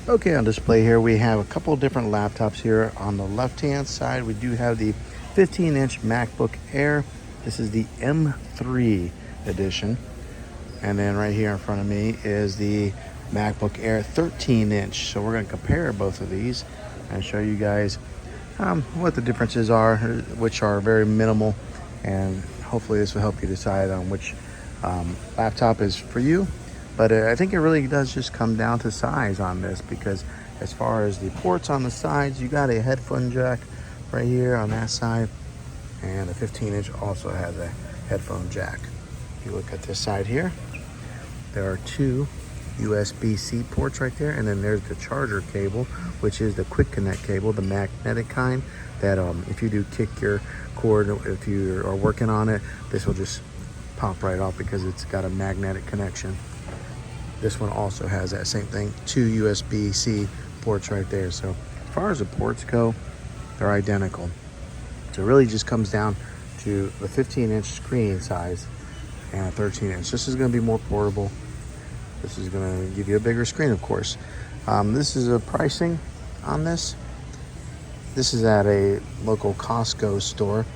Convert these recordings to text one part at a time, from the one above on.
Okay, on display here we have a couple of different laptops here. On the left hand side we do have the 15-inch MacBook Air. This is the M3 edition. And then right here in front of me is the MacBook Air 13-inch. So we're going to compare both of these and show you guys what the differences are, which are very minimal. And hopefully this will help you decide on which laptop is for you. But I think it really does just come down to size on this, because as far as the ports on the sides, you got a headphone jack right here on that side, and the 15-inch also has a headphone jack. If you look at this side here, there are two USB-C ports right there, and then there's the charger cable, which is the quick connect cable, the magnetic kind, that if you do kick your cord, if you are working on it, this will just pop right off because it's got a magnetic connection. This one also has that same thing, two USB-C ports right there. So as far as the ports go, they're identical. So it really just comes down to the 15-inch screen size and a 13-inch. This is going to be more portable. This is going to give you a bigger screen, of course. This is a pricing on this. This is at a local Costco store.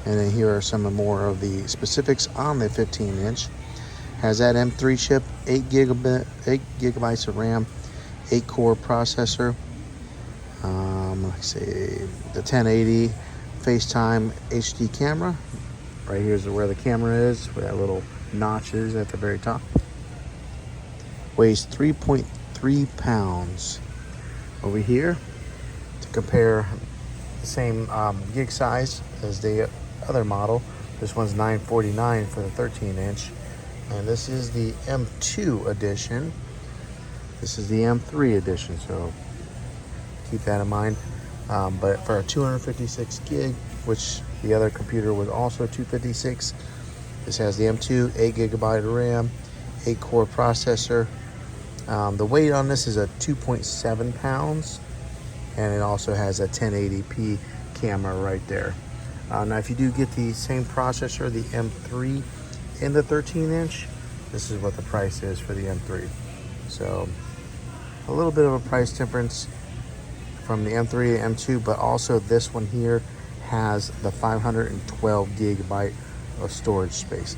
And then here are some more of the specifics on the 15-inch. Has that M3 chip, 8 gigabytes of RAM, 8-core processor. Let's see, the 1080 FaceTime HD camera. Right here's where the camera is, with that little notches at the very top. Weighs 3.3 pounds. Over here, to compare the same gig size as the other model, this one's $949 for the 13-inch. And this is the M2 edition. This is the M3 edition, so keep that in mind. But for a 256 gig, which the other computer was also 256, this has the M2, 8 gigabyte of RAM, 8-core processor. The weight on this is a 2.7 pounds, and it also has a 1080p camera right there. Now, if you do get the same processor, the M3, in the 13-inch, this is what the price is for the M3. So a little bit of a price difference from the M3 to M2, but also this one here has the 512 gigabyte of storage space,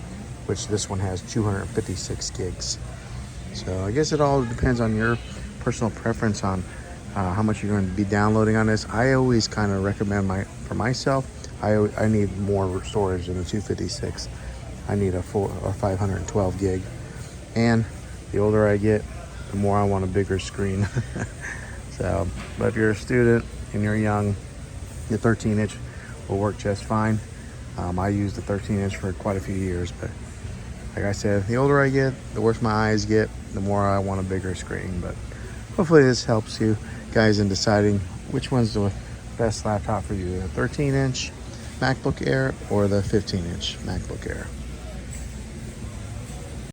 which this one has 256 gigs. So I guess it all depends on your personal preference on how much you're going to be downloading on this. I always kind of recommend for myself, I need more storage than the 256. I need a 512 gig, and the older I get, the more I want a bigger screen. So, but if you're a student and you're young, the 13-inch will work just fine. I used the 13-inch for quite a few years, but like I said, the older I get, the worse my eyes get, the more I want a bigger screen. But hopefully this helps you guys in deciding which one's the best laptop for you, the 13-inch MacBook Air or the 15-inch MacBook Air.